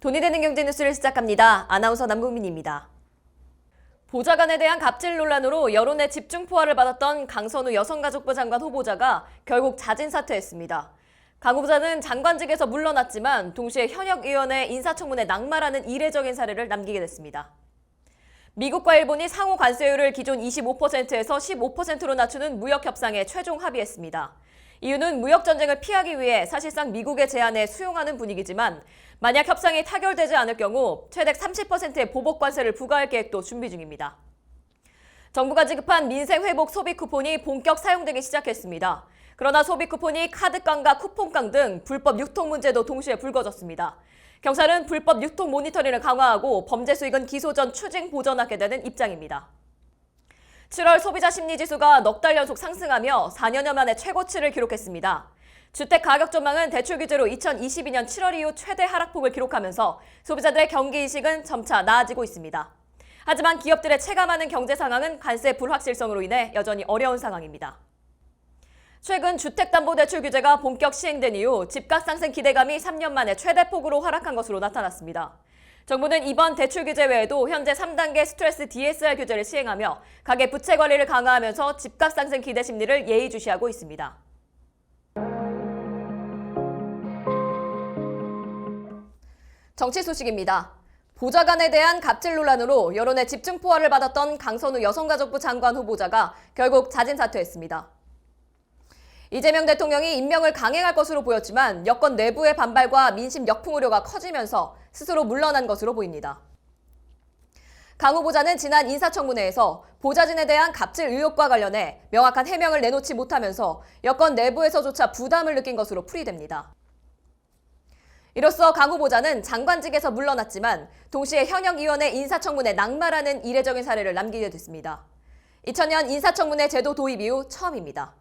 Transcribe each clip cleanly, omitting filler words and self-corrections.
돈이 되는 경제 뉴스를 시작합니다. 아나운서 남국민입니다. 보좌관에 대한 갑질 논란으로 여론의 집중 포화를 받았던 강선우 여성가족부 장관 후보자가 결국 자진 사퇴했습니다. 강 후보자는 장관직에서 물러났지만 동시에 현역의원의 인사청문회 낙마라는 이례적인 사례를 남기게 됐습니다. 미국과 일본이 상호 관세율을 기존 25%에서 15%로 낮추는 무역협상에 최종 합의했습니다. 이유는 무역전쟁을 피하기 위해 사실상 미국의 제안에 수용하는 분위기지만 만약 협상이 타결되지 않을 경우 최대 30%의 보복관세를 부과할 계획도 준비 중입니다. 정부가 지급한 민생회복 소비 쿠폰이 본격 사용되기 시작했습니다. 그러나 소비 쿠폰이 카드깡과 쿠폰깡 등 불법 유통 문제도 동시에 불거졌습니다. 경찰은 불법 유통 모니터링을 강화하고 범죄 수익은 기소 전 추징 보전하게 되는 입장입니다. 7월 소비자 심리지수가 넉 달 연속 상승하며 4년여 만에 최고치를 기록했습니다. 주택 가격 전망은 대출 규제로 2022년 7월 이후 최대 하락폭을 기록하면서 소비자들의 경기인식은 점차 나아지고 있습니다. 하지만 기업들의 체감하는 경제 상황은 관세 불확실성으로 인해 여전히 어려운 상황입니다. 최근 주택담보대출 규제가 본격 시행된 이후 집값 상승 기대감이 3년 만에 최대폭으로 하락한 것으로 나타났습니다. 정부는 이번 대출 규제 외에도 현재 3단계 스트레스 DSR 규제를 시행하며 가계 부채 관리를 강화하면서 집값 상승 기대 심리를 예의주시하고 있습니다. 정치 소식입니다. 보좌관에 대한 갑질 논란으로 여론의 집중 포화를 받았던 강선우 여성가족부 장관 후보자가 결국 자진 사퇴했습니다. 이재명 대통령이 임명을 강행할 것으로 보였지만 여권 내부의 반발과 민심 역풍 우려가 커지면서 스스로 물러난 것으로 보입니다. 강 후보자는 지난 인사청문회에서 보좌진에 대한 갑질 의혹과 관련해 명확한 해명을 내놓지 못하면서 여권 내부에서조차 부담을 느낀 것으로 풀이됩니다. 이로써 강 후보자는 장관직에서 물러났지만 동시에 현역의원의 인사청문회 낙마라는 이례적인 사례를 남기게 됐습니다. 2000년 인사청문회 제도 도입 이후 처음입니다.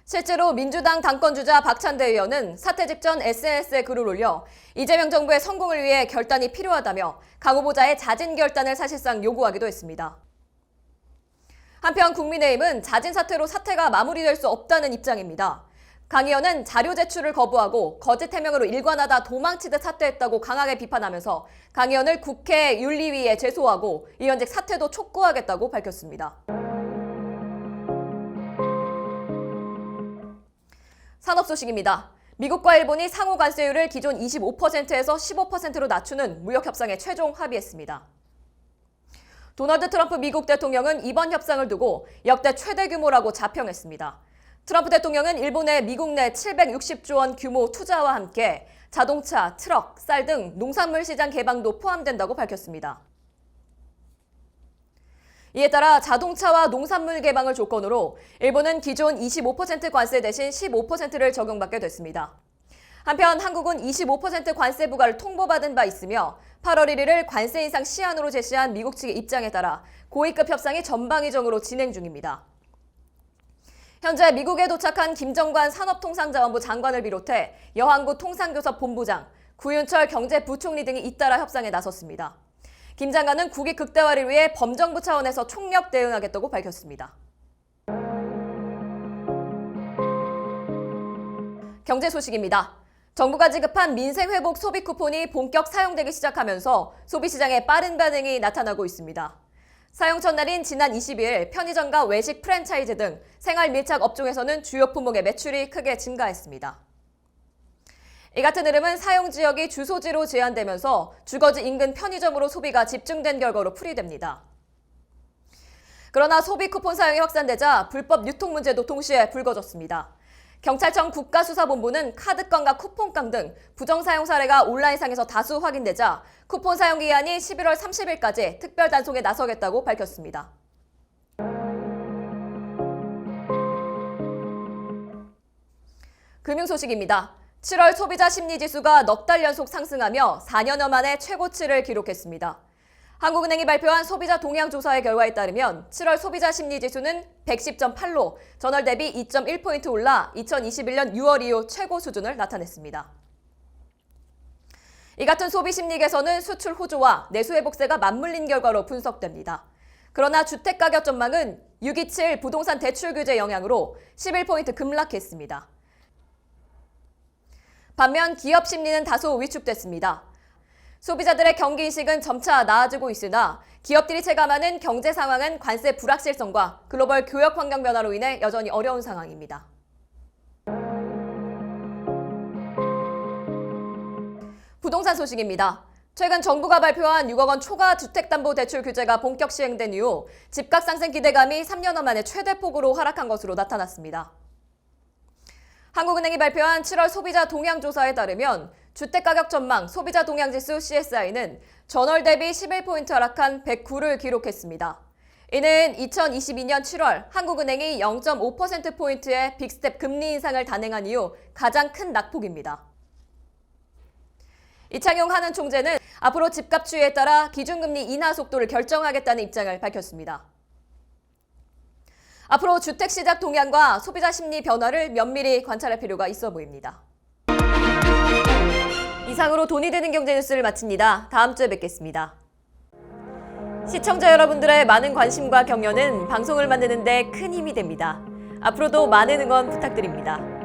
실제로 민주당 당권주자 박찬대 의원은 사퇴 직전 SNS에 글을 올려 이재명 정부의 성공을 위해 결단이 필요하다며 강 후보자의 자진 결단을 사실상 요구하기도 했습니다. 한편 국민의힘은 자진 사퇴로 사태가 마무리될 수 없다는 입장입니다. 강 의원은 자료 제출을 거부하고 거짓 해명으로 일관하다 도망치듯 사퇴했다고 강하게 비판하면서 강 의원을 국회 윤리위에 제소하고 의원직 사퇴도 촉구하겠다고 밝혔습니다. 산업 소식입니다. 미국과 일본이 상호 관세율을 기존 25%에서 15%로 낮추는 무역 협상에 최종 합의했습니다. 도널드 트럼프 미국 대통령은 이번 협상을 두고 역대 최대 규모라고 자평했습니다. 트럼프 대통령은 일본의 미국 내 760조 원 규모 투자와 함께 자동차, 트럭, 쌀 등 농산물 시장 개방도 포함된다고 밝혔습니다. 이에 따라 자동차와 농산물 개방을 조건으로 일본은 기존 25% 관세 대신 15%를 적용받게 됐습니다. 한편 한국은 25% 관세 부과를 통보받은 바 있으며 8월 1일을 관세 인상 시한으로 제시한 미국 측의 입장에 따라 고위급 협상이 전방위적으로 진행 중입니다. 현재 미국에 도착한 김정관 산업통상자원부 장관을 비롯해 여항구 통상교섭 본부장, 구윤철 경제부총리 등이 잇따라 협상에 나섰습니다. 김 장관은 국익 극대화를 위해 범정부 차원에서 총력 대응하겠다고 밝혔습니다. 경제 소식입니다. 정부가 지급한 민생회복 소비 쿠폰이 본격 사용되기 시작하면서 소비시장에 빠른 반응이 나타나고 있습니다. 사용 첫날인 지난 22일 편의점과 외식 프랜차이즈 등 생활 밀착 업종에서는 주요 품목의 매출이 크게 증가했습니다. 이 같은 흐름은 사용 지역이 주소지로 제한되면서 주거지 인근 편의점으로 소비가 집중된 결과로 풀이됩니다. 그러나 소비 쿠폰 사용이 확산되자 불법 유통 문제도 동시에 불거졌습니다. 경찰청 국가수사본부는 카드깡과 쿠폰깡 등 부정사용 사례가 온라인상에서 다수 확인되자 쿠폰 사용 기한이 11월 30일까지 특별 단속에 나서겠다고 밝혔습니다. 금융 소식입니다. 7월 소비자 심리지수가 넉 달 연속 상승하며 4년여 만에 최고치를 기록했습니다. 한국은행이 발표한 소비자 동향 조사의 결과에 따르면 7월 소비자 심리지수는 110.8로 전월 대비 2.1포인트 올라 2021년 6월 이후 최고 수준을 나타냈습니다. 이 같은 소비 심리 개선은 수출 호조와 내수 회복세가 맞물린 결과로 분석됩니다. 그러나 주택가격 전망은 627 부동산 대출 규제 영향으로 11포인트 급락했습니다. 반면 기업 심리는 다소 위축됐습니다. 소비자들의 경기인식은 점차 나아지고 있으나 기업들이 체감하는 경제 상황은 관세 불확실성과 글로벌 교역 환경 변화로 인해 여전히 어려운 상황입니다. 부동산 소식입니다. 최근 정부가 발표한 6억 원 초과 주택담보대출 규제가 본격 시행된 이후 집값 상승 기대감이 3년여 만에 최대폭으로 하락한 것으로 나타났습니다. 한국은행이 발표한 7월 소비자 동향 조사에 따르면 주택가격 전망 소비자 동향지수 CSI는 전월 대비 11포인트 하락한 109를 기록했습니다. 이는 2022년 7월 한국은행이 0.5%포인트의 빅스텝 금리 인상을 단행한 이후 가장 큰 낙폭입니다. 이창용 한은 총재는 앞으로 집값 추이에 따라 기준금리 인하 속도를 결정하겠다는 입장을 밝혔습니다. 앞으로 주택시장 동향과 소비자 심리 변화를 면밀히 관찰할 필요가 있어 보입니다. 이상으로 돈이 되는 경제 뉴스를 마칩니다. 다음 주에 뵙겠습니다. 시청자 여러분들의 많은 관심과 격려는 방송을 만드는 데 큰 힘이 됩니다. 앞으로도 많은 응원 부탁드립니다.